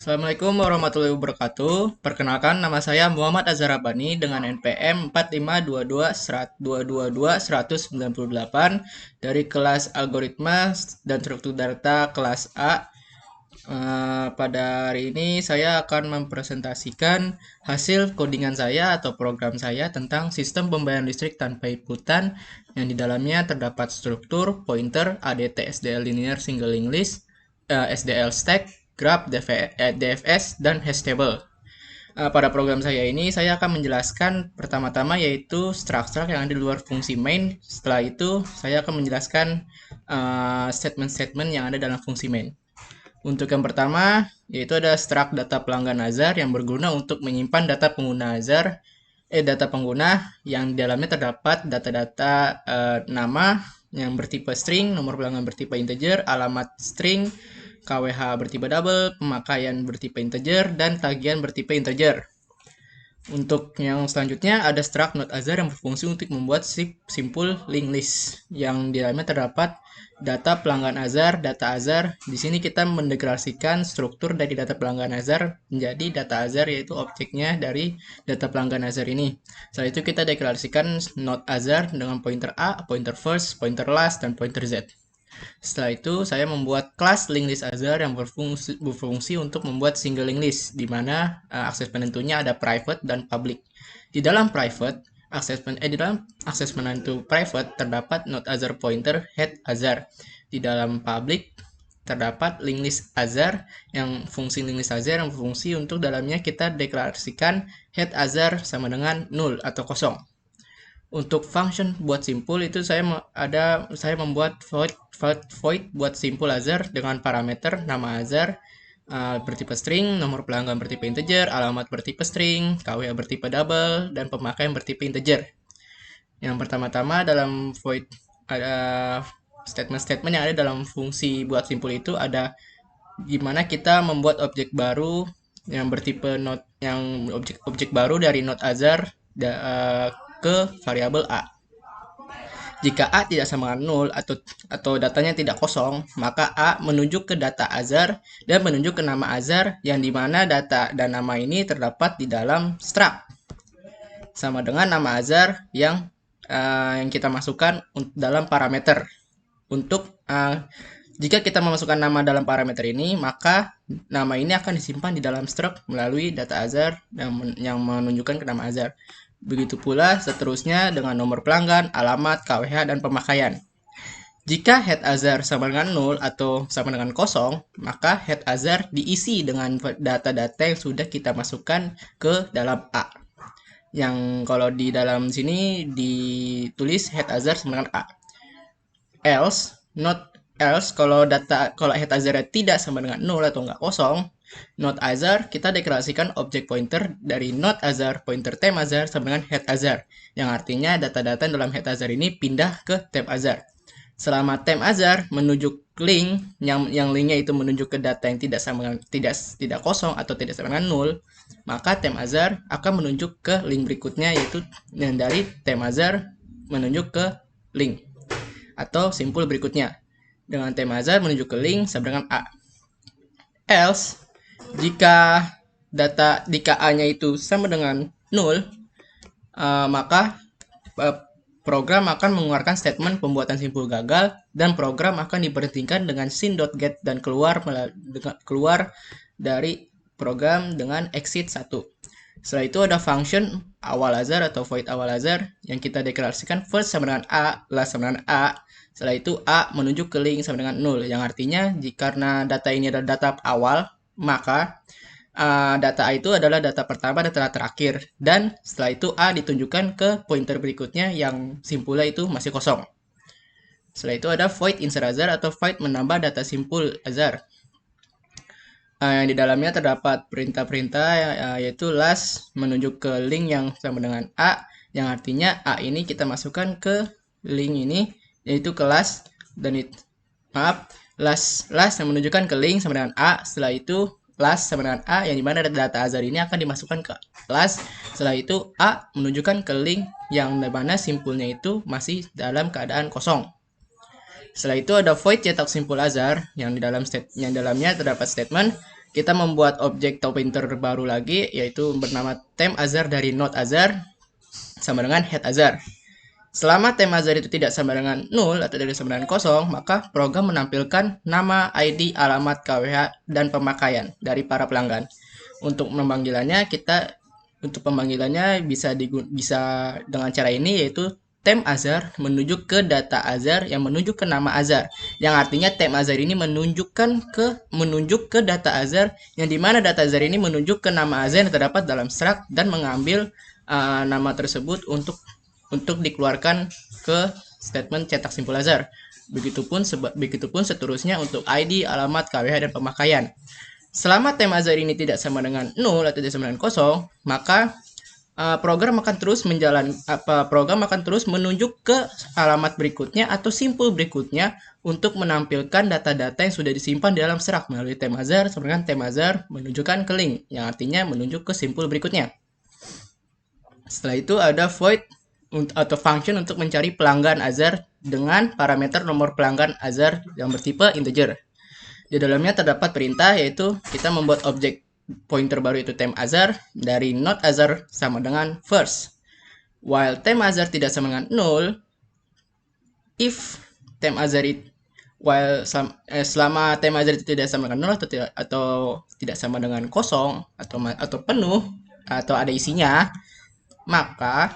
Assalamualaikum warahmatullahi wabarakatuh. Perkenalkan, nama saya Muhammad Azhar Rabbani dengan NPM 4522-192-198 dari kelas Algoritma dan Struktur Data kelas A. Pada hari ini saya akan mempresentasikan hasil codingan saya atau program saya tentang sistem pembayaran listrik tanpa inputan yang di dalamnya terdapat struktur, pointer, ADT, SDL linear single link list, SDL stack, graph, DFS, dan hash table. Pada program saya ini saya akan menjelaskan pertama-tama yaitu struct yang ada di luar fungsi main. Setelah itu saya akan menjelaskan statement-statement yang ada dalam fungsi main. Untuk yang pertama, yaitu ada struct data pelanggan Azar yang berguna untuk menyimpan data pengguna Azar, data pengguna yang di dalamnya terdapat data-data nama yang bertipe string, nomor pelanggan bertipe integer, alamat string, KWH bertipe double, pemakaian bertipe integer, dan tagihan bertipe integer. Untuk yang selanjutnya ada struct not Azar yang berfungsi untuk membuat simple linked list yang di dalamnya terdapat data pelanggan Azar, data Azar. Di sini kita mendeklarasikan struktur dari data pelanggan Azar menjadi data Azar yaitu objeknya dari data pelanggan Azar ini. Setelah itu kita deklarasikan not Azar dengan pointer A, pointer first, pointer last, dan pointer Z. Setelah itu, saya membuat kelas linked list Azar yang berfungsi untuk membuat single linked list, di mana akses penentunya ada private dan public. Di dalam akses penentu private terdapat not Azar pointer head Azar. Di dalam public terdapat linked list Azar yang fungsi linked list Azar yang berfungsi untuk dalamnya kita deklarasikan head Azar sama dengan 0 atau kosong. Untuk function buat simpul itu saya membuat void buat simpul Azar dengan parameter nama Azar bertipe string, nomor pelanggan bertipe integer, alamat bertipe string, KWH bertipe double, dan pemakaian bertipe integer. Yang pertama-tama dalam void ada statement-statement yang ada dalam fungsi buat simpul itu ada gimana kita membuat objek baru yang bertipe not yang objek baru dari not Azar ke variabel A. Jika A tidak sama dengan 0 atau datanya tidak kosong, maka A menunjuk ke data Azar dan menunjuk ke nama Azar yang dimana data dan nama ini terdapat di dalam struct. Sama dengan nama Azar yang kita masukkan dalam parameter. Jika kita memasukkan nama dalam parameter ini, maka nama ini akan disimpan di dalam struct melalui data Azar yang menunjukkan ke nama Azar. Begitu pula seterusnya dengan nomor pelanggan, alamat, KWH, dan pemakaian. Jika head Azar sama dengan 0 atau sama dengan kosong, maka head Azar diisi dengan data-data yang sudah kita masukkan ke dalam A. Yang kalau di dalam sini ditulis head Azar sama dengan A. Else, kalau head Azar tidak sama dengan 0 atau nggak kosong, not Azar kita deklarasikan objek pointer dari not Azar pointer temp Azar sama dengan head Azar, yang artinya data-data dalam head Azar ini pindah ke temp Azar. Selama temp Azar menunjuk link yang linknya itu menunjuk ke data yang tidak kosong atau tidak sama dengan 0, maka temp Azar akan menunjuk ke link berikutnya yaitu yang dari temp Azar menunjuk ke link atau simpul berikutnya dengan temp Azar menunjuk ke link sama dengan A. Else, jika A-nya itu sama dengan 0, maka program akan mengeluarkan statement pembuatan simpul gagal dan program akan diberhentikan dengan sin.get dan keluar dari program dengan exit 1. Setelah itu ada function awal Azar atau void awal Azar yang kita deklarasikan first sama dengan A, last sama dengan A. Setelah itu A menunjuk ke link sama dengan 0, yang artinya karena data ini adalah data awal, maka data A itu adalah data pertama dan data terakhir. Dan setelah itu A ditunjukkan ke pointer berikutnya yang simpulnya itu masih kosong. Setelah itu ada void insert Azar atau void menambah data simpul Azar. Yang di dalamnya terdapat perintah-perintah yaitu last menunjuk ke link yang sama dengan A, yang artinya A ini kita masukkan ke link ini yaitu kelas dan last yang menunjukkan ke link sama dengan A. Setelah itu last sama dengan A yang dimana data Azar ini akan dimasukkan ke last. Setelah itu A menunjukkan ke link yang dimana simpulnya itu masih dalam keadaan kosong. Setelah itu ada void cetak simpul Azar yang dalamnya terdapat statement kita membuat objek pointer baru lagi, yaitu bernama temp Azar dari node Azar sama dengan head Azar. Selama temp Azar itu tidak sama dengan 0 atau tidak sama dengan 0, maka program menampilkan nama, ID, alamat, KWH, dan pemakaian dari para pelanggan. Untuk pemanggilannya bisa dengan cara ini, yaitu temp Azar menuju ke data Azar yang menuju ke nama Azar, yang artinya temp Azar ini menunjuk ke data Azar, yang dimana data Azar ini menunjuk ke nama Azar yang terdapat dalam struct dan mengambil nama tersebut untuk dikeluarkan ke statement cetak simpul Azar. Begitupun seterusnya untuk ID, alamat, KWH, dan pemakaian. Selama temp Azar ini tidak sama dengan 0 atau tidak sama dengan 0, maka program akan terus menunjuk ke alamat berikutnya atau simpul berikutnya untuk menampilkan data-data yang sudah disimpan di dalam struct melalui temp Azar sama dengan temp Azar menunjukkan ke link, yang artinya menunjuk ke simpul berikutnya. Setelah itu ada void atau function untuk mencari pelanggan Azar dengan parameter nomor pelanggan Azar yang bertipe integer. Di dalamnya terdapat perintah, yaitu kita membuat objek pointer baru, itu temp Azar dari node Azar sama dengan first. While temp Azar tidak sama dengan 0, if temp Azar selama temp Azar itu tidak sama dengan 0 atau tidak sama dengan kosong atau penuh atau ada isinya, maka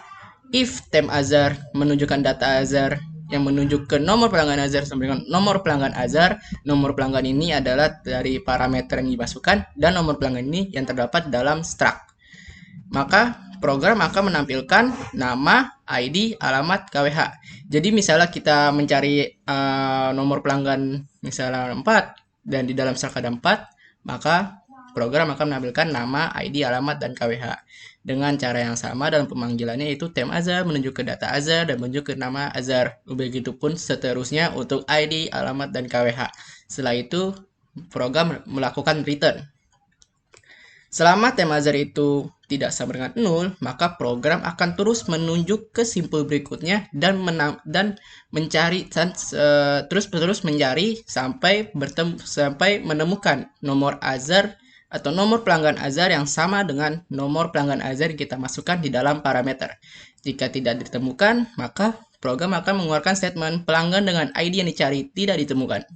if temp Azar menunjukkan data Azar yang menunjuk ke nomor pelanggan Azar sama dengan nomor pelanggan Azar, nomor pelanggan ini adalah dari parameter yang dimasukkan dan nomor pelanggan ini yang terdapat dalam struct. Maka program akan menampilkan nama, ID, alamat, KWH. Jadi misalnya kita mencari nomor pelanggan misalnya 4 dan di dalam struct ada 4, maka program akan menampilkan nama, ID, alamat, dan KWH. Dengan cara yang sama dalam pemanggilannya, yaitu temp Azar menuju ke data Azar dan menuju ke nama Azar. Begitupun seterusnya untuk ID, alamat, dan KWH. Setelah itu program melakukan return. Selama temp Azar itu tidak sama dengan 0, maka program akan terus menunjuk ke simpul berikutnya dan mencari terus mencari sampai menemukan nomor Azar atau nomor pelanggan Azar yang sama dengan nomor pelanggan Azar yang kita masukkan di dalam parameter. Jika tidak ditemukan, maka program akan mengeluarkan statement pelanggan dengan ID yang dicari tidak ditemukan.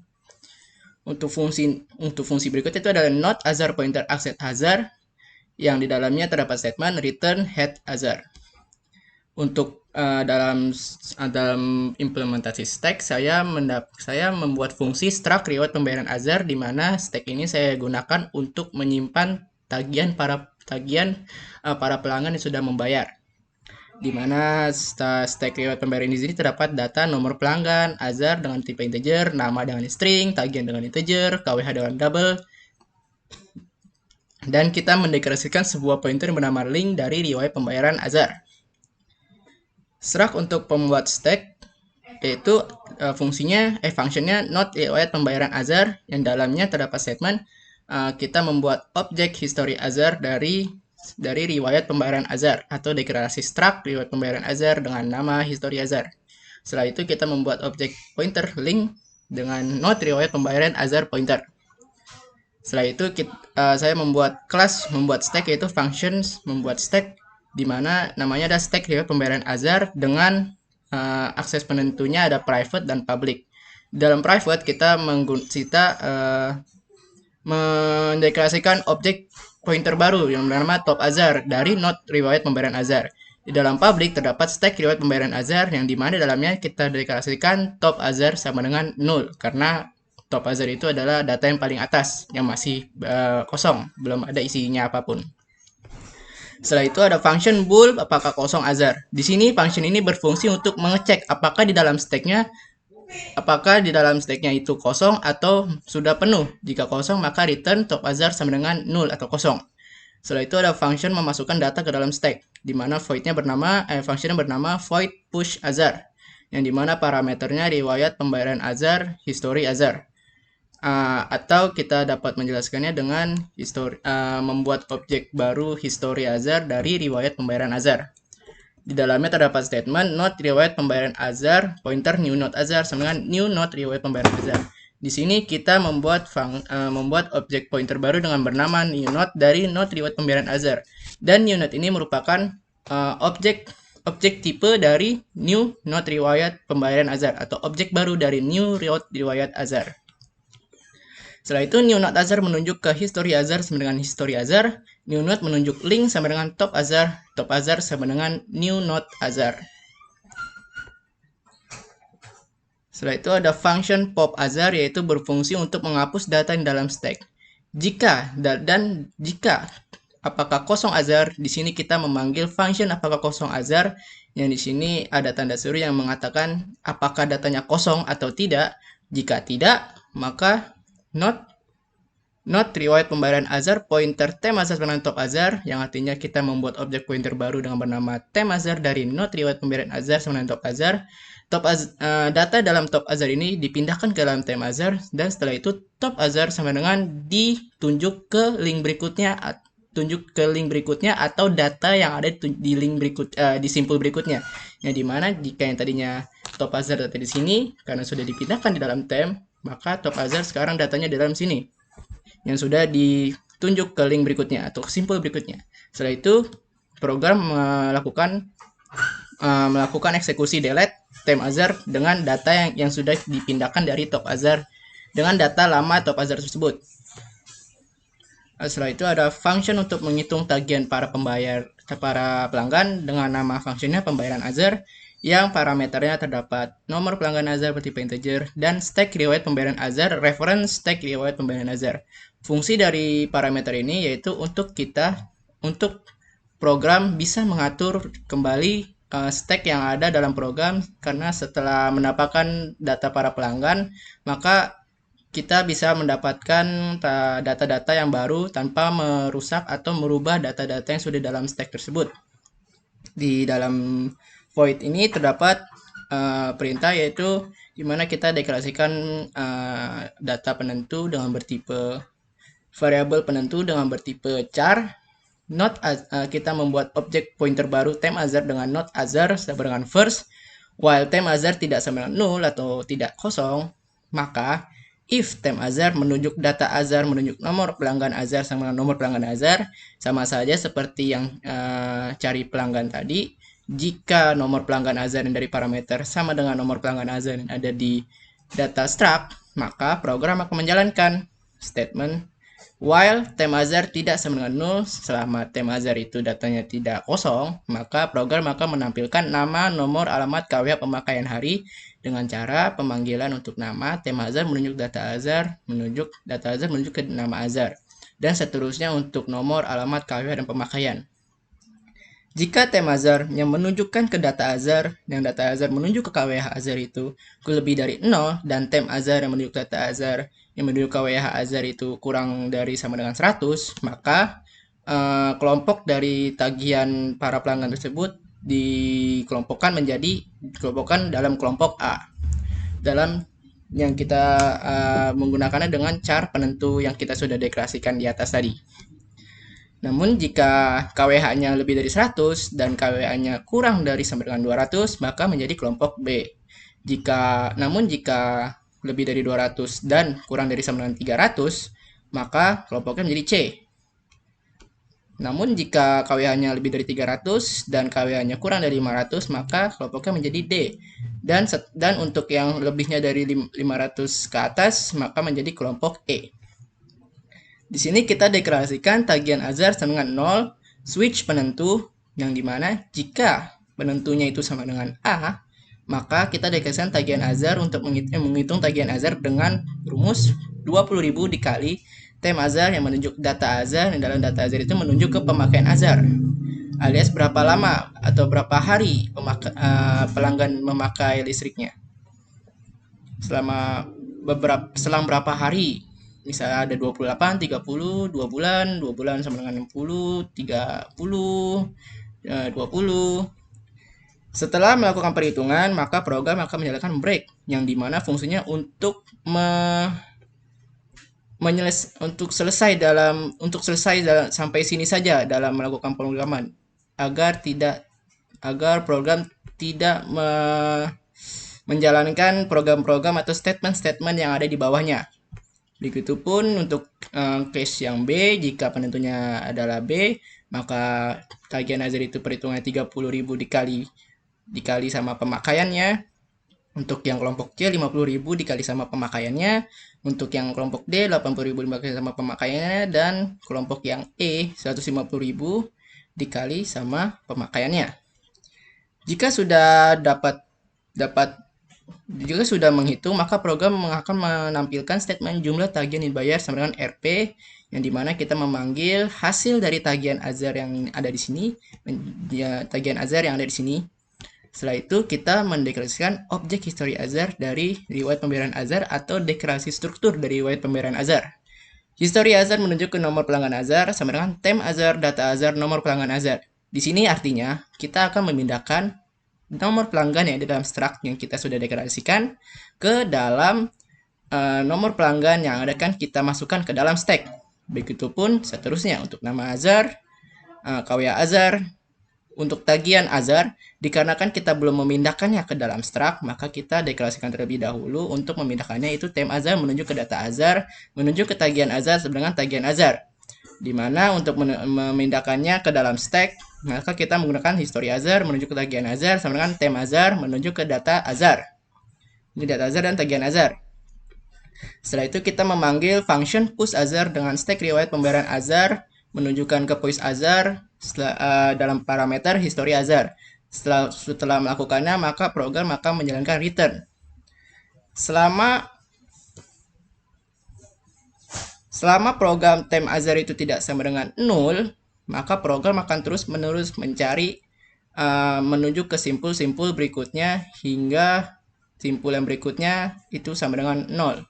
Untuk fungsi berikutnya itu adalah not Azar pointer access Azar, yang di dalamnya terdapat statement return head Azar. Untuk dalam implementasi stack, saya membuat fungsi struct reward pembayaran Azar, di mana stack ini saya gunakan untuk menyimpan tagihan para pelanggan yang sudah membayar. Di mana stack reward pembayaran di sini terdapat data nomor pelanggan Azar dengan tipe integer, nama dengan string, tagihan dengan integer, KWH dengan double. Dan kita mendeklarasikan sebuah pointer yang bernama link dari riwayat pembayaran Azar. Struct untuk pembuat stack, yaitu fungsinya not riwayat pembayaran Azar, yang dalamnya terdapat statement kita membuat objek history Azar dari riwayat pembayaran Azar, atau deklarasi struct riwayat pembayaran Azar dengan nama history Azar. Setelah itu kita membuat objek pointer link dengan not riwayat pembayaran Azar pointer. Setelah itu saya membuat stack, yaitu functions membuat stack, di mana namanya ada stack riwayat pembayaran Azar dengan akses penentunya ada private dan public. Dalam private kita mendeklarasikan objek pointer baru yang bernama top Azar dari node riwayat pembayaran Azar. Di dalam public terdapat stack riwayat pembayaran Azar, yang dimana dalamnya kita deklarasikan top Azar sama dengan 0, karena top Azar itu adalah data yang paling atas yang masih kosong, belum ada isinya apapun. Setelah itu ada function bool apakah kosong Azar. Di sini function ini berfungsi untuk mengecek apakah di dalam stacknya itu kosong atau sudah penuh. Jika kosong, maka return top Azar sama dengan 0 atau kosong. Setelah itu ada function memasukkan data ke dalam stack, di mana functionnya bernama void push Azar, yang dimana parameternya riwayat pembayaran Azar, history Azar. Atau kita dapat menjelaskannya dengan membuat objek baru history Azar dari riwayat pembayaran Azar. Di dalamnya terdapat statement not riwayat pembayaran Azar pointer new node Azar sama dengan new node riwayat pembayaran Azar. Di sini kita membuat objek pointer baru dengan bernama newNode dari node riwayat pembayaran Azar. Dan newNode ini merupakan objek tipe dari new node riwayat pembayaran Azar atau objek baru dari new riwayat Azar. Setelah itu new node Azar menunjuk ke history Azar sama dengan history Azar, new node menunjuk link sama dengan top Azar sama dengan new node Azar. Setelah itu ada function pop Azar, yaitu berfungsi untuk menghapus data di dalam stack. Jika apakah kosong Azar, di sini kita memanggil function apakah kosong Azar, yang di sini ada tanda seru yang mengatakan apakah datanya kosong atau tidak. Jika tidak, maka node riwayat pembayaran Azar pointer tem Azar dengan top Azar, yang artinya kita membuat objek pointer baru dengan bernama tem Azar dari node riwayat pembayaran Azar sama dengan top Azar. Data dalam top Azar ini dipindahkan ke dalam tem Azar, dan setelah itu top Azar sama dengan ditunjuk ke link berikutnya, atau data yang ada di link di simpul berikutnya. Yang dimana jika yang tadinya top Azar data di sini, karena sudah dipindahkan di dalam tem, maka top Azar sekarang datanya di dalam sini, yang sudah ditunjuk ke link berikutnya atau simpul berikutnya. Setelah itu program melakukan eksekusi delete tem Azar dengan data yang sudah dipindahkan dari top Azar dengan data lama top Azar tersebut. Setelah itu ada function untuk menghitung tagihan para pelanggan dengan nama fungsinya pembayaran Azar, yang parameternya terdapat nomor pelanggan Azar bertipe integer dan stack riwayat pembayaran Azar reference stack riwayat pembayaran Azar. Fungsi dari parameter ini yaitu untuk program bisa mengatur kembali stack yang ada dalam program, karena setelah mendapatkan data para pelanggan, maka kita bisa mendapatkan data-data yang baru tanpa merusak atau merubah data-data yang sudah dalam stack tersebut. Di dalam void ini terdapat perintah, yaitu dimana kita deklarasikan data penentu dengan bertipe variabel penentu dengan bertipe char. Kita membuat objek pointer baru tem Azar dengan node Azar sama dengan first. While tem Azar tidak sama dengan null atau tidak kosong, maka if tem Azar menunjuk data Azar menunjuk nomor pelanggan Azar sama dengan nomor pelanggan Azar, sama saja seperti yang cari pelanggan tadi. Jika nomor pelanggan Azar yang dari parameter sama dengan nomor pelanggan Azar yang ada di data struct, maka program akan menjalankan statement while tem Azar tidak sama dengan null. Selama tem Azar itu datanya tidak kosong, maka program akan menampilkan nama, nomor, alamat, KWH, pemakaian hari dengan cara pemanggilan untuk nama tem Azar menunjuk data Azar menunjuk ke nama Azar, dan seterusnya untuk nomor, alamat, KWH, dan pemakaian. Jika tem Azar yang menunjukkan ke data Azar yang data Azar menunjuk ke KWH Azar itu lebih dari 0, dan tem Azar yang menunjuk data Azar yang menunjuk KWH Azar itu kurang dari sama dengan 100, maka kelompok dari tagihan para pelanggan tersebut dikelompokkan dalam kelompok A, dalam yang kita menggunakannya dengan char penentu yang kita sudah deklarasikan di atas tadi. Namun jika KWH-nya lebih dari 100 dan KWH-nya kurang dari sama dengan 200, maka menjadi kelompok B. Jika lebih dari 200 dan kurang dari sama dengan 300, maka kelompoknya menjadi C. Namun jika KWH-nya lebih dari 300 dan KWH-nya kurang dari 500, maka kelompoknya menjadi D. Dan untuk yang lebihnya dari 500 ke atas, maka menjadi kelompok E. Di sini kita deklarasikan tagihan Azar sama dengan 0, switch penentu, yang dimana jika penentunya itu sama dengan A, maka kita deklarasikan tagihan Azar untuk menghitung tagihan Azar dengan rumus 20.000 dikali tem Azar yang menunjuk data Azar, yang dalam data Azar itu menunjuk ke pemakaian Azar, alias berapa lama atau berapa hari pelanggan memakai listriknya. Selang berapa hari, misalnya ada 28, 30, 2 bulan sama dengan 60, 30, 20. Setelah melakukan perhitungan, maka program akan menyalakan break, yang dimana fungsinya untuk selesai sampai sini saja dalam melakukan pemrograman, agar program tidak menjalankan program-program atau statement-statement yang ada di bawahnya. Begitupun untuk case yang B, jika penentunya adalah B, maka tagihan azar itu perhitungan 30.000 dikali sama pemakaiannya. Untuk yang kelompok C 50.000 dikali sama pemakaiannya. Untuk yang kelompok D 80.000 dikali sama pemakaiannya. Dan kelompok yang E 150.000 dikali sama pemakaiannya. Jika sudah jika sudah menghitung, maka program akan menampilkan statement jumlah tagihan dibayar sama dengan RP, yang dimana kita memanggil hasil dari tagihan azar yang ada di sini, tagihan azar yang ada di sini. Setelah itu kita mendeklarasikan objek history azar dari riwayat pembayaran azar atau deklarasi struktur dari riwayat pembayaran azar. History azar menunjuk ke nomor pelanggan azar sama dengan tem azar, data azar, nomor pelanggan azar. Di sini artinya kita akan memindahkan nomor pelanggan yang ada dalam struct yang kita sudah deklarasikan ke dalam nomor pelanggan yang akan kita masukkan ke dalam stack. Begitupun seterusnya untuk nama azar, KWA azar. Untuk tagihan azar, dikarenakan kita belum memindahkannya ke dalam struct, maka kita deklarasikan terlebih dahulu untuk memindahkannya itu tem azar menuju ke data azar, menuju ke tagihan azar dengan tagihan azar. Dimana untuk memindahkannya ke dalam stack, maka kita menggunakan history azar menuju ke tagihan azar sama dengan tem azar menuju ke data azar. Ini data azar dan tagihan azar. Setelah itu kita memanggil function push azar dengan stack riwayat pembayaran azar menunjukkan ke push azar dalam parameter history azar. Setelah melakukannya, maka program akan menjalankan return. Selama program tem azar itu tidak sama dengan 0, maka program akan terus-menerus mencari menuju ke simpul-simpul berikutnya hingga simpul yang berikutnya itu sama dengan 0.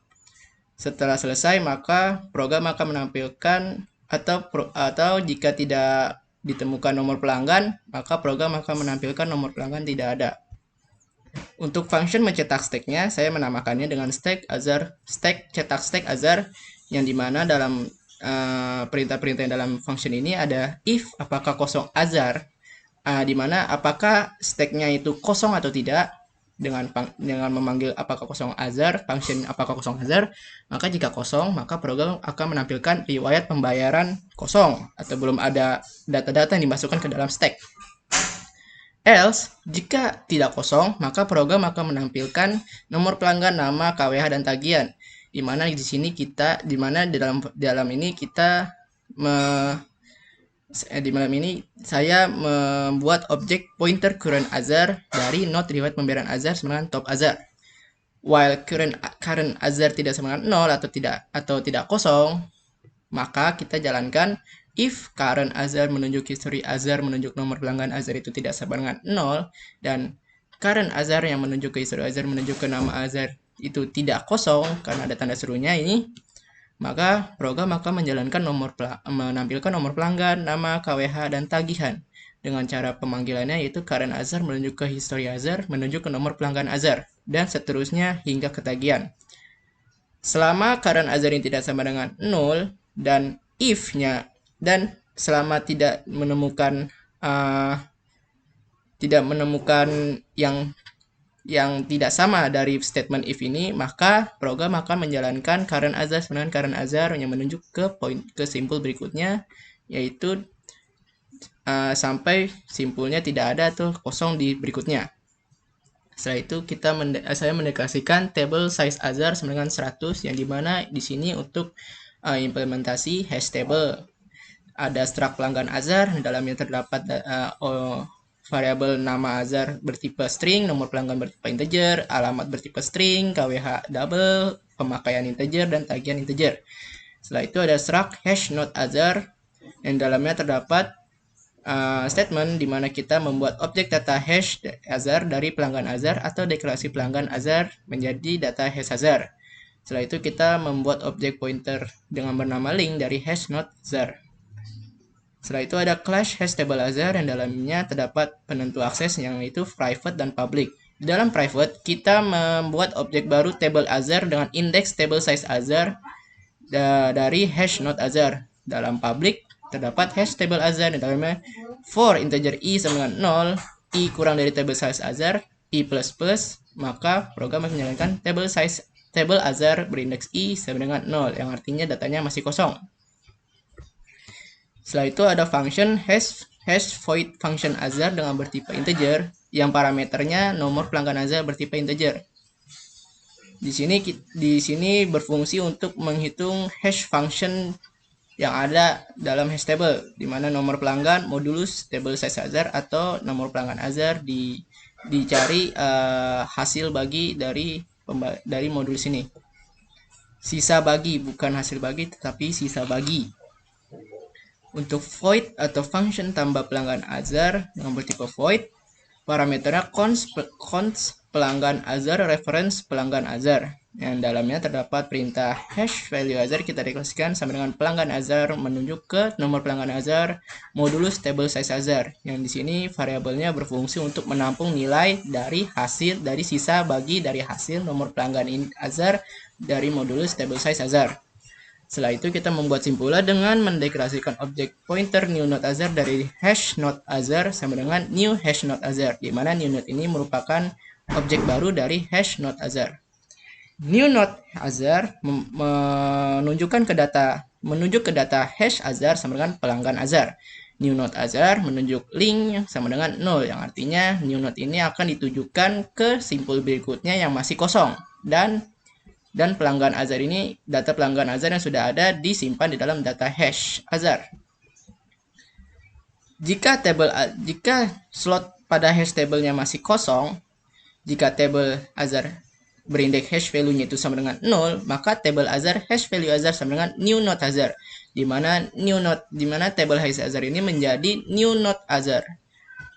Setelah selesai, maka program akan menampilkan atau jika tidak ditemukan nomor pelanggan, maka program akan menampilkan nomor pelanggan tidak ada. Untuk function mencetak stacknya, saya menamakannya dengan stack cetak stack azar, yang dimana dalam perintah-perintah dalam function ini ada if apakah kosong azar, dimana apakah stacknya itu kosong atau tidak. Dengan memanggil apakah kosong azar, function apakah kosong azar, maka jika kosong, maka program akan menampilkan riwayat pembayaran kosong atau belum ada data-data yang dimasukkan ke dalam stack. Else, jika tidak kosong, maka program akan menampilkan nomor pelanggan, nama, KWH, dan tagihan. Di mana di sini dalam ini kita di malam ini saya membuat objek pointer current azar dari node riwayat pembayaran azar sama dengan top azar. While current azar tidak sama dengan 0 atau tidak kosong, maka kita jalankan if current azar menunjuk history azar menunjuk nomor pelanggan azar itu tidak sama dengan 0 dan current azar yang menunjuk ke history azar menunjuk ke nama azar itu tidak kosong karena ada tanda serunya ini, maka program akan menampilkan nomor pelanggan, nama, KWH, dan tagihan dengan cara pemanggilannya yaitu current azar menunjuk ke history azar menunjuk ke nomor pelanggan azar dan seterusnya hingga ke tagihan. Selama current azar ini tidak sama dengan 0 dan if-nya dan selama tidak menemukan yang tidak sama dari statement if ini, maka program akan menjalankan current azar dengan current azar yang menunjuk ke simpul berikutnya, yaitu sampai simpulnya tidak ada atau kosong di berikutnya. Setelah itu saya mendeklarasikan table size azar sama dengan 100, yang dimana di sini untuk implementasi hash table. Ada struct pelanggan azar, di dalamnya terdapat variabel nama azar bertipe string, nomor pelanggan bertipe integer, alamat bertipe string, KWH double, pemakaian integer, dan tagihan integer. Setelah itu ada struct hash node azar, yang dalamnya terdapat statement di mana kita membuat objek data hash azar dari pelanggan azar atau deklarasi pelanggan azar menjadi data hash azar. Setelah itu kita membuat objek pointer dengan bernama link dari hash node azar. Setelah itu ada class hash table azar yang dalamnya terdapat penentu akses yang itu private dan public. Di dalam private kita membuat objek baru table azar dengan index table size azar dari hash node azar. Dalam public terdapat hash table azar yang dalamnya for integer i sama dengan 0, i kurang dari table size azar, i plus plus, maka program akan menjalankan table other berindeks i sama dengan 0, yang artinya datanya masih kosong. Setelah itu ada function hash void function other dengan bertipe integer, yang parameternya nomor pelanggan other bertipe integer. Di sini berfungsi untuk menghitung hash function yang ada dalam hash table, di mana nomor pelanggan modulus table size other atau nomor pelanggan other dicari hasil bagi dari modulus ini. Sisa bagi, bukan hasil bagi tetapi sisa bagi. Untuk void atau function tambah pelanggan other dengan bertipe void, parameternya const pelanggan other reference pelanggan other, yang dalamnya terdapat perintah hash value other kita deklarasikan sama dengan pelanggan other menunjuk ke nomor pelanggan other modulus table size other, yang di sini variabelnya berfungsi untuk menampung nilai dari sisa bagi dari hasil nomor pelanggan other dari modulus table size other. Setelah itu kita membuat simpulan dengan mendeklarasikan objek pointer new node other dari hash node other sama dengan new hash node other, di mana new node ini merupakan objek baru dari hash node other. New node other menunjuk ke data hash other sama dengan pelanggan other. New node other menunjuk link sama dengan 0, yang artinya new node ini akan ditujukan ke simpul berikutnya yang masih kosong, dan pelanggan other ini, data pelanggan other yang sudah ada disimpan di dalam data hash other. Jika slot pada hash table-nya masih kosong, jika table other berindeks hash value-nya itu sama dengan 0, maka table other hash value other sama dengan new node other, di mana table hash other ini menjadi new node other.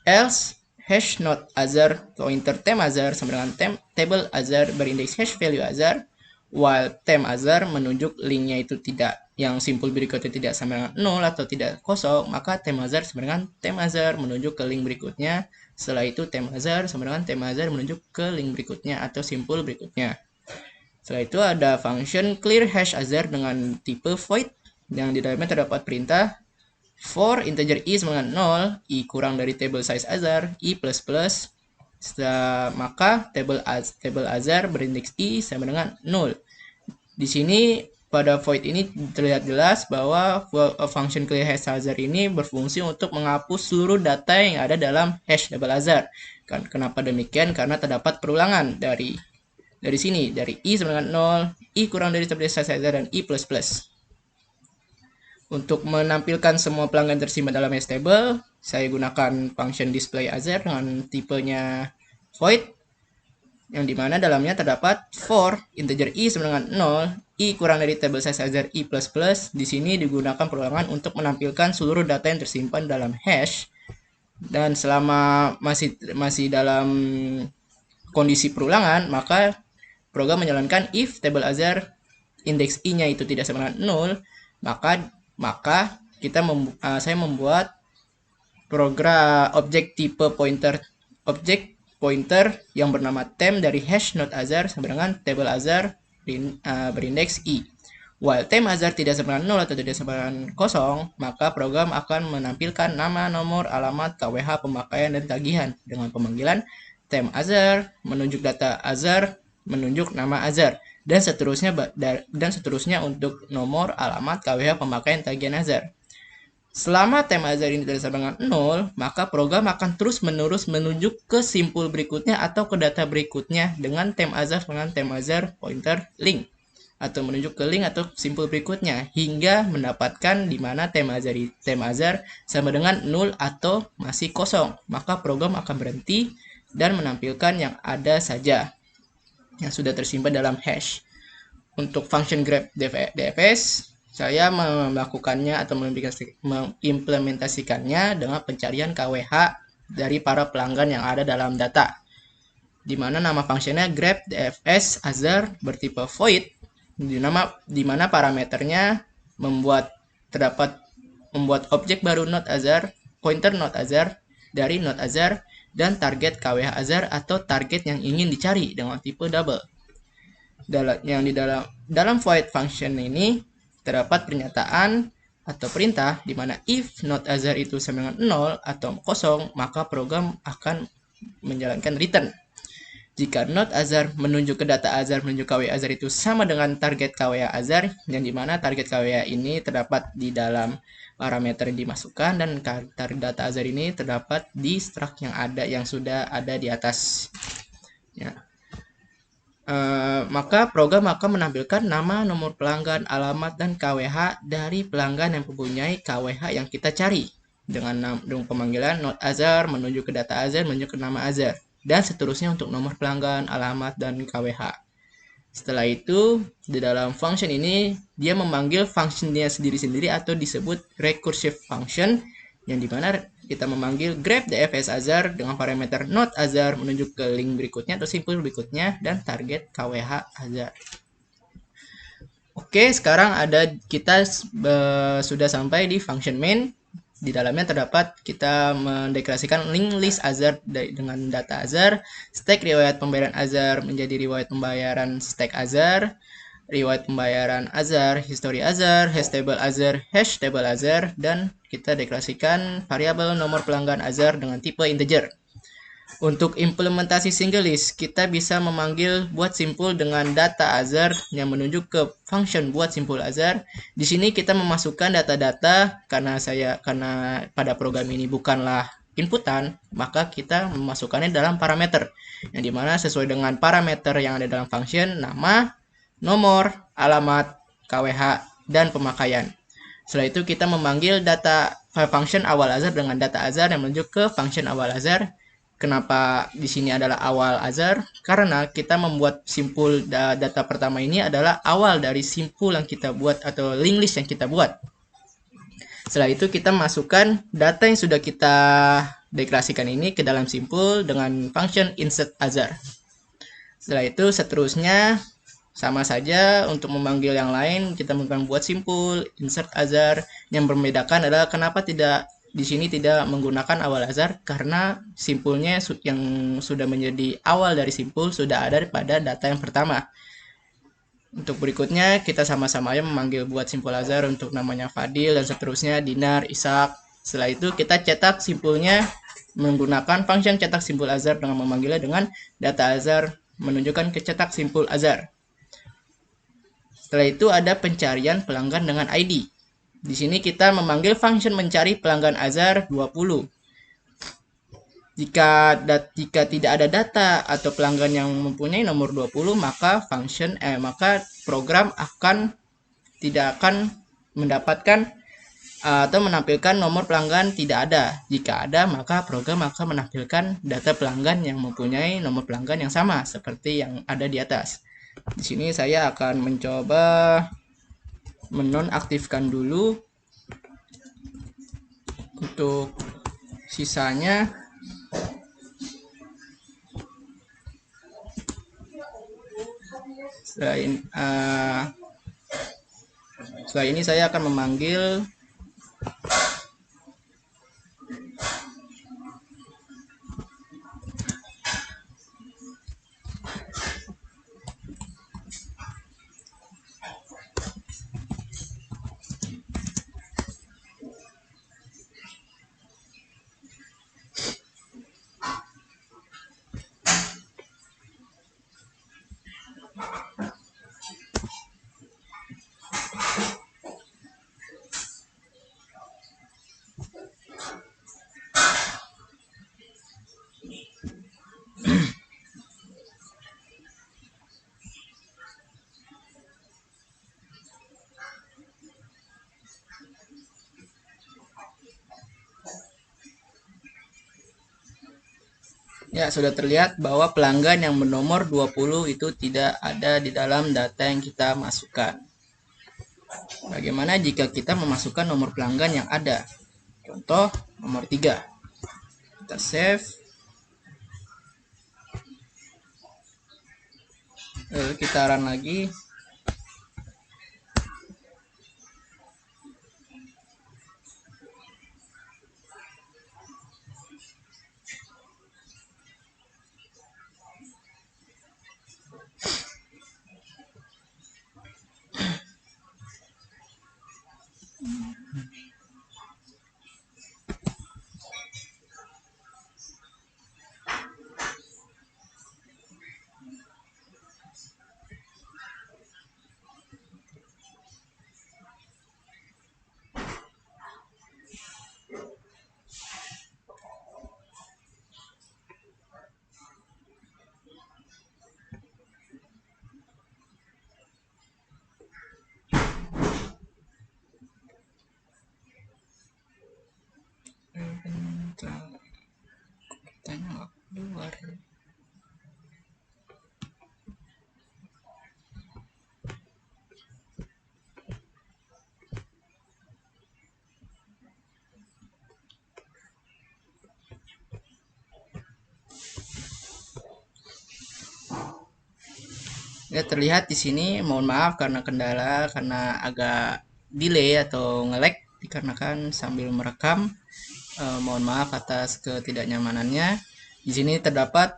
Else hash node other pointer temp other sama dengan table other berindeks hash value other, while temp other menunjuk linknya itu tidak, yang simpul berikutnya tidak sama dengan 0 atau tidak kosong, maka temp other sama dengan temp other menunjuk ke link berikutnya. Setelah itu temp other sama dengan temp other menunjuk ke link berikutnya atau simpul berikutnya. Setelah itu ada function clear hash other dengan tipe void, yang di dalamnya terdapat perintah for integer i sama dengan 0, i kurang dari table size other, i plus plus, maka table other berindeks i sama dengan 0. Di sini pada void ini terlihat jelas bahwa function clear hash other ini berfungsi untuk menghapus seluruh data yang ada dalam hash table other. Kenapa demikian? Karena terdapat perulangan dari sini, dari i sama dengan 0, i kurang dari table size other, dan i plus plus. Untuk menampilkan semua pelanggan tersimpan dalam hash table, saya gunakan function display other dengan tipenya void, yang dimana dalamnya terdapat for integer i sama dengan 0, i kurang dari table size other, i plus plus. Di sini digunakan perulangan untuk menampilkan seluruh data yang tersimpan dalam hash, dan selama masih dalam kondisi perulangan, maka program menjalankan if table other indeks i-nya itu tidak sama dengan 0, maka saya membuat program objek tipe pointer yang bernama temp dari hash node other sama dengan table other berindeks i. While temp other tidak sama dengan 0 atau tidak sama dengan kosong, maka program akan menampilkan nama, nomor, alamat, KWH, pemakaian, dan tagihan dengan pemanggilan temp other menunjuk data other menunjuk nama other, dan seterusnya untuk nomor, alamat, KWH, pemakaian, tagihan other. Selama temp other ini tidak sama dengan 0, maka program akan terus-menerus menunjuk ke simpul berikutnya atau ke data berikutnya dengan temp other pointer link, atau menunjuk ke link atau simpul berikutnya hingga mendapatkan di mana temp other sama dengan 0 atau masih kosong. Maka program akan berhenti dan menampilkan yang ada saja yang sudah tersimpan dalam hash. Untuk function grep DFS, saya melakukannya atau mengimplementasikannya dengan pencarian KWH dari para pelanggan yang ada dalam data, di mana nama fungsinya grep DFS other bertipe void, di mana parameternya membuat objek baru node other, pointer node other dari node other, dan target KWH other atau target yang ingin dicari dengan tipe double. Dalam void function ini terdapat pernyataan atau perintah di mana if node other itu sama dengan 0 atau kosong, maka program akan menjalankan return. Jika not azar menunjuk ke data azar menunjuk KWA azar itu sama dengan target KWA azar, yang dimana target KWA ini terdapat di dalam parameter yang dimasukkan dan target data azar ini terdapat di struct yang sudah ada di atas. Ya. Maka program akan menampilkan nama, nomor pelanggan, alamat, dan KWH dari pelanggan yang mempunyai KWH yang kita cari dengan pemanggilan not azar menuju ke data azar menuju ke nama azar dan seterusnya untuk nomor pelanggan, alamat, dan KWH. Setelah itu, di dalam function ini, dia memanggil functionnya sendiri-sendiri atau disebut recursive function, yang dimana kita memanggil grab dfs azar dengan parameter not azar menuju ke link berikutnya atau simpul berikutnya dan target kwh azar. Oke, sekarang kita sudah sampai di function main. Di dalamnya terdapat kita mendeklarasikan link list azar dengan data azar, stack riwayat pembayaran azar menjadi riwayat pembayaran stack azar, riwayat pembayaran azar, history azar, hash table azar, dan kita deklarasikan variabel nomor pelanggan azar dengan tipe integer. Untuk implementasi single list, kita bisa memanggil buat simpul dengan data azar yang menunjuk ke function buat simpul azar. Di sini kita memasukkan data-data karena pada program ini bukanlah inputan, maka kita memasukkannya dalam parameter. Yang dimana sesuai dengan parameter yang ada dalam function, nama, nomor, alamat, KWH, dan pemakaian. Setelah itu kita memanggil data function awal azar dengan data azar yang menunjuk ke function awal azar. Kenapa di sini adalah awal azar? Karena kita membuat simpul data pertama ini adalah awal dari simpul yang kita buat atau link list yang kita buat. Setelah itu kita masukkan data yang sudah kita deklarasikan ini ke dalam simpul dengan function insert azar. Setelah itu seterusnya sama saja untuk memanggil yang lain kita menggunakan buat simpul insert azar. Yang membedakan adalah kenapa di sini tidak menggunakan awal azar karena simpulnya yang sudah menjadi awal dari simpul sudah ada pada data yang pertama. Untuk berikutnya kita sama-sama memanggil buat simpul azar untuk namanya Fadil dan seterusnya Dinar, Ishak. Setelah itu kita cetak simpulnya menggunakan function cetak simpul azar dengan memanggilnya dengan data azar menunjukkan ke cetak simpul azar. Setelah itu ada pencarian pelanggan dengan ID. Di sini kita memanggil function mencari pelanggan azar 20. Jika tidak ada data atau pelanggan yang mempunyai nomor 20, maka program tidak akan mendapatkan atau menampilkan nomor pelanggan tidak ada. Jika ada, maka program akan menampilkan data pelanggan yang mempunyai nomor pelanggan yang sama seperti yang ada di atas. Di sini saya akan mencoba menonaktifkan dulu untuk sisanya. Setelah ini saya akan memanggil ya, sudah terlihat bahwa pelanggan yang bernomor 20 itu tidak ada di dalam data yang kita masukkan. Bagaimana jika kita memasukkan nomor pelanggan yang ada? Contoh nomor 3. Kita save. Lalu kita run lagi. Ya, terlihat di sini, mohon maaf karena kendala, karena agak delay atau nge-lag dikarenakan sambil merekam. Mohon maaf atas ketidaknyamanannya. Di sini terdapat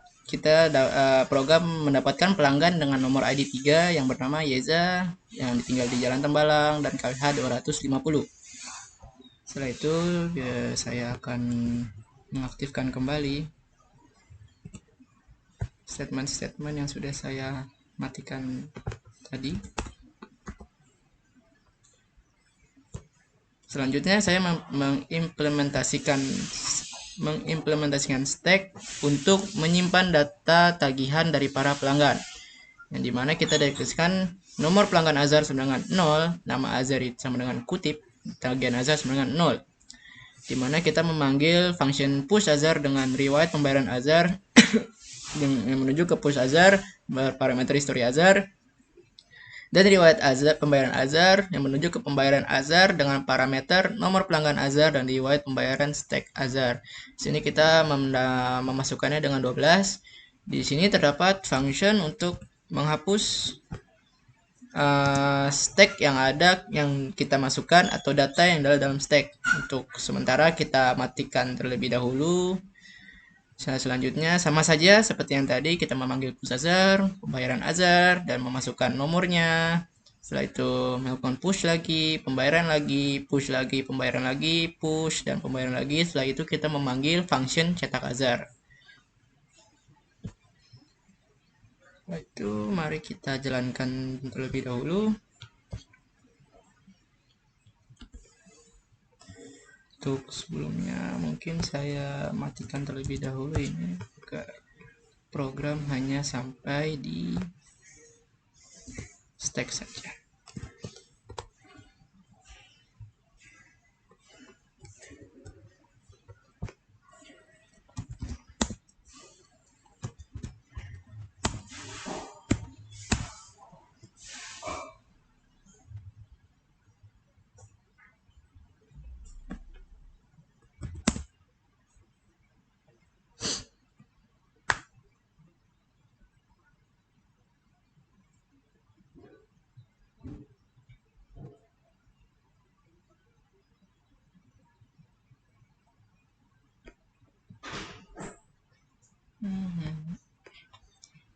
program mendapatkan pelanggan dengan nomor ID 3 yang bernama Yeza yang tinggal di Jalan Tembalang dan KWH 250. Setelah itu ya, saya akan mengaktifkan kembali statement-statement yang sudah saya matikan tadi. Selanjutnya saya mengimplementasikan stack untuk menyimpan data tagihan dari para pelanggan, yang dimana kita deklarasikan nomor pelanggan Azar sama dengan 0, nama Azar sama dengan kutip, tagihan Azar sama dengan 0, dimana kita memanggil function push Azar dengan riwayat pembayaran Azar yang menuju ke push Azar, parameter history Azar, dan riwayat Azar, pembayaran Azar yang menuju ke pembayaran Azar dengan parameter nomor pelanggan Azar dan riwayat pembayaran stack Azar. Di sini kita memasukkannya dengan 12. Di sini terdapat function untuk menghapus stack yang ada yang kita masukkan atau data yang ada dalam stack. Untuk sementara kita matikan terlebih dahulu. Selanjutnya sama saja seperti yang tadi, kita memanggil push Azar, pembayaran Azar, dan memasukkan nomornya. Setelah itu melakukan push lagi, pembayaran lagi, push lagi, pembayaran lagi, push, dan pembayaran lagi. Setelah itu kita memanggil function cetak Azar. Setelah itu mari kita jalankan terlebih dahulu. Untuk sebelumnya mungkin saya matikan terlebih dahulu ini ke program hanya sampai di stack saja.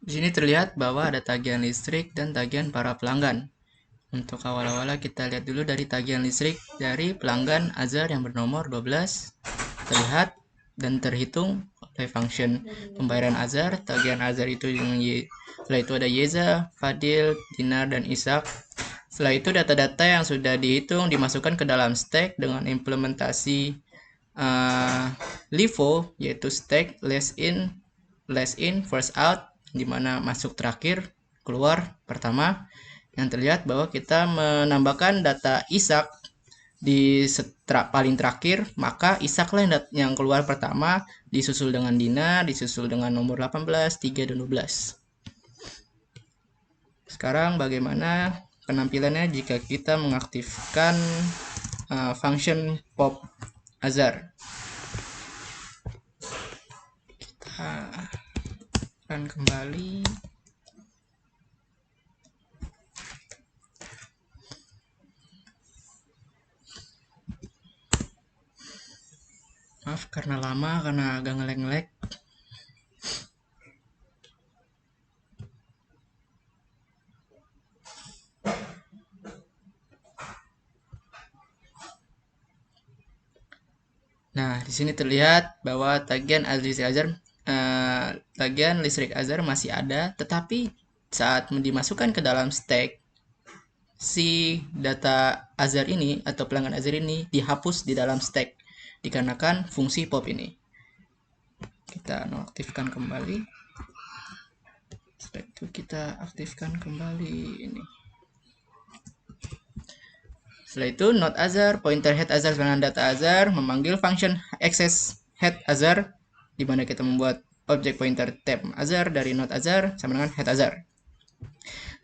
Di sini terlihat bahwa ada tagihan listrik dan tagihan para pelanggan. Untuk awal-awal kita lihat dulu dari tagihan listrik dari pelanggan Azar yang bernomor 12. Terlihat dan terhitung oleh function pembayaran Azar. Tagihan Azar itu setelah itu ada Yeza, Fadil, Dinar, dan Ishak. Setelah itu data-data yang sudah dihitung dimasukkan ke dalam stack dengan implementasi LIFO, yaitu stack last in first out, dimana masuk terakhir, keluar pertama. Yang terlihat bahwa kita menambahkan data Ishak di paling terakhir, maka Ishak lah yang keluar pertama, disusul dengan Dina, disusul dengan nomor 18, 3, dan 12. Sekarang bagaimana penampilannya jika kita mengaktifkan function pop Azar? Kita akan kembali. Maaf karena lama, karena agak ngelag-ngelag. Nah, di sini terlihat bahwa tagihan listrik Azar masih ada, tetapi saat dimasukkan ke dalam stack, si data Azar ini atau pelanggan Azar ini dihapus di dalam stack dikarenakan fungsi pop ini. Kita nonaktifkan kembali. Setelah itu kita aktifkan kembali ini. Setelah itu not Azar, pointer head Azar dengan data Azar, memanggil function access head Azar, di mana kita membuat objek pointer tab Azar dari not Azar sama dengan head Azar.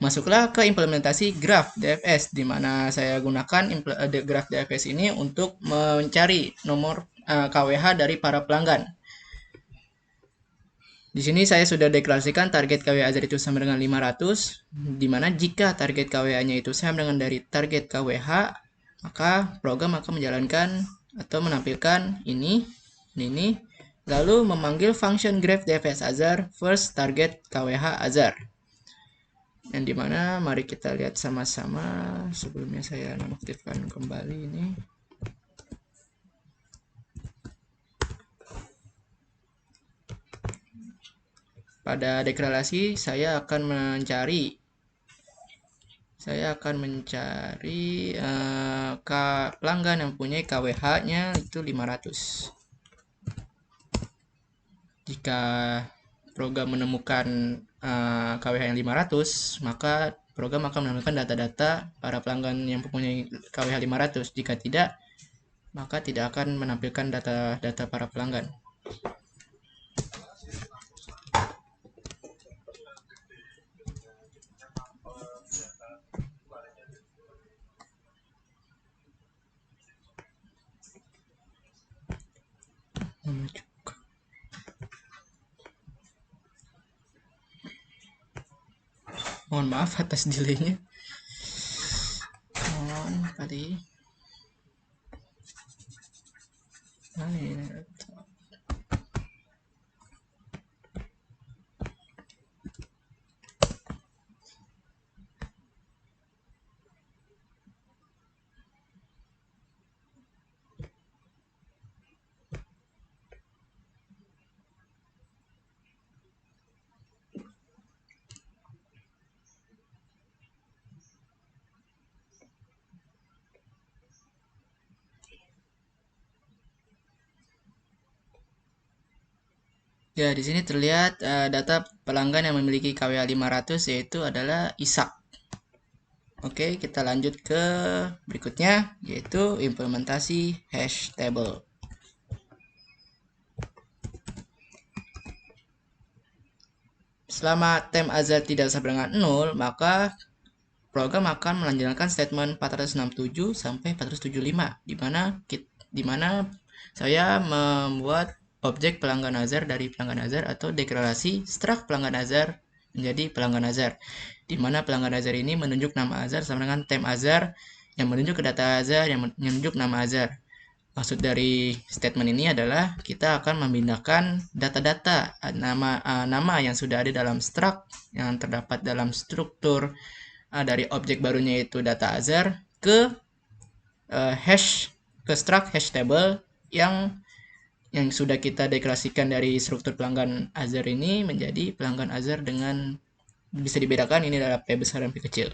Masuklah ke implementasi graph DFS, di mana saya gunakan graph DFS ini untuk mencari nomor KWH dari para pelanggan. Di sini saya sudah deklarasikan target KWA itu sama dengan 500, di mana jika target KWA-nya itu sama dengan dari target KWH, maka program akan menjalankan atau menampilkan ini, lalu memanggil function grep dfs azar first target KWH azar. Yang dimana mari kita lihat sama-sama. Sebelumnya saya nonaktifkan kembali ini. Pada deklarasi saya akan mencari pelanggan yang punya KWH-nya itu 500. Jika program menemukan KWH yang 500, maka program akan menemukan data-data para pelanggan yang mempunyai KWH 500. Jika tidak, maka tidak akan menampilkan data-data para pelanggan. Mohon maaf atas delaynya. Mohon tadi. Ya, di sini terlihat data pelanggan yang memiliki KWH 500 yaitu adalah Ishak. Oke, kita lanjut ke berikutnya yaitu implementasi hash table. Selama tem azar tidak sama dengan 0, maka program akan melanjutkan statement 467 sampai 475 di mana saya membuat objek pelanggan azar dari pelanggan azar atau deklarasi struct pelanggan azar menjadi pelanggan azar, di mana pelanggan azar ini menunjuk nama azar sama dengan tem azar yang menunjuk ke data azar yang menunjuk nama azar. Maksud dari statement ini adalah kita akan memindahkan data-data nama yang sudah ada dalam struct yang terdapat dalam struktur dari objek barunya itu data azar ke struct hash table yang sudah kita deklarasikan dari struktur pelanggan azar ini menjadi pelanggan azar dengan bisa dibedakan ini adalah P besar dan P kecil.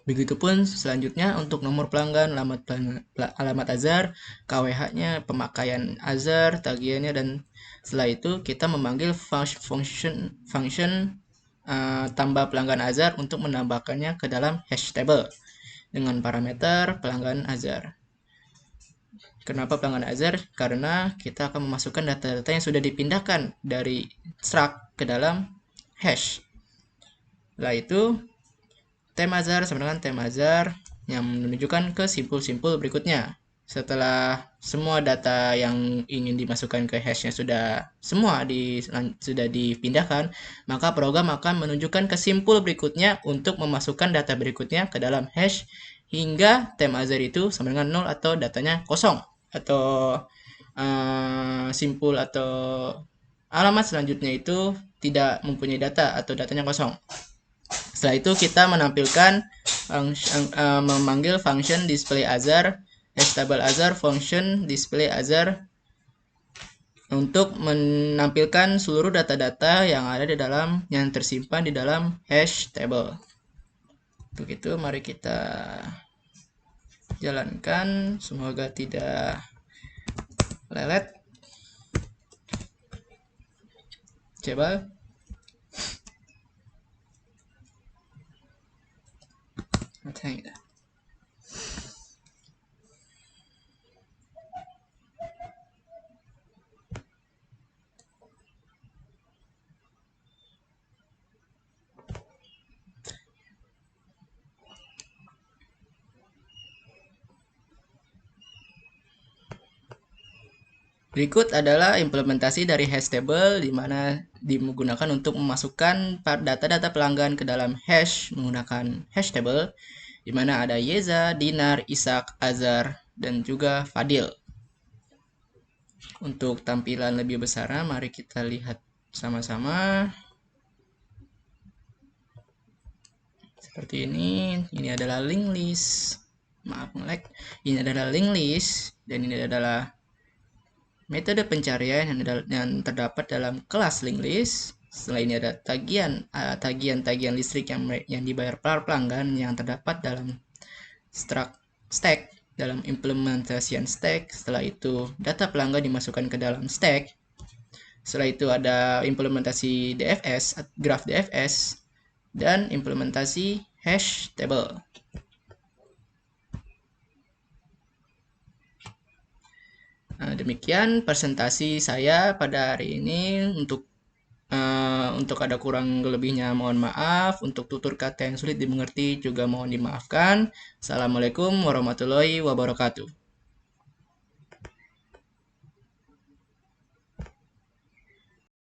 Begitupun selanjutnya untuk nomor pelanggan, alamat azar, KWH-nya, pemakaian azar, tagihannya, dan setelah itu kita memanggil function tambah pelanggan azar untuk menambahkannya ke dalam hash table dengan parameter pelanggan azar. Kenapa pelanggan azar? Karena kita akan memasukkan data-data yang sudah dipindahkan dari struct ke dalam hash. Setelah itu tem azar sama dengan tem azar yang menunjukkan ke simpul-simpul berikutnya. Setelah semua data yang ingin dimasukkan ke hashnya sudah dipindahkan, maka program akan menunjukkan ke simpul berikutnya untuk memasukkan data berikutnya ke dalam hash hingga tem azar itu sama dengan 0 atau datanya kosong atau simpul atau alamat selanjutnya itu tidak mempunyai data atau datanya kosong. Setelah itu kita menampilkan memanggil function display azar table azar function display azar untuk menampilkan seluruh data-data yang ada di dalam yang tersimpan di dalam hash table. Untuk itu mari kita jalankan, semoga tidak lelet. Coba. Thank you. Berikut adalah implementasi dari hash table di mana digunakan untuk memasukkan data-data pelanggan ke dalam hash menggunakan hash table di mana ada Yeza, Dinar, Ishak, Azhar, dan juga Fadil. Untuk tampilan lebih besar, mari kita lihat sama-sama. Seperti ini adalah link list. Maaf nge-lag. Ini adalah link list dan ini adalah metode pencarian yang terdapat dalam kelas link list. Setelah ini ada tagihan listrik yang dibayar para pelanggan yang terdapat dalam stack dalam implementasian stack. Setelah itu data pelanggan dimasukkan ke dalam stack. Setelah itu ada implementasi DFS, graph DFS, dan implementasi hash table. Nah, demikian presentasi saya pada hari ini. Untuk ada kurang lebihnya mohon maaf. Untuk tutur kata yang sulit dimengerti juga mohon dimaafkan. Assalamualaikum warahmatullahi wabarakatuh.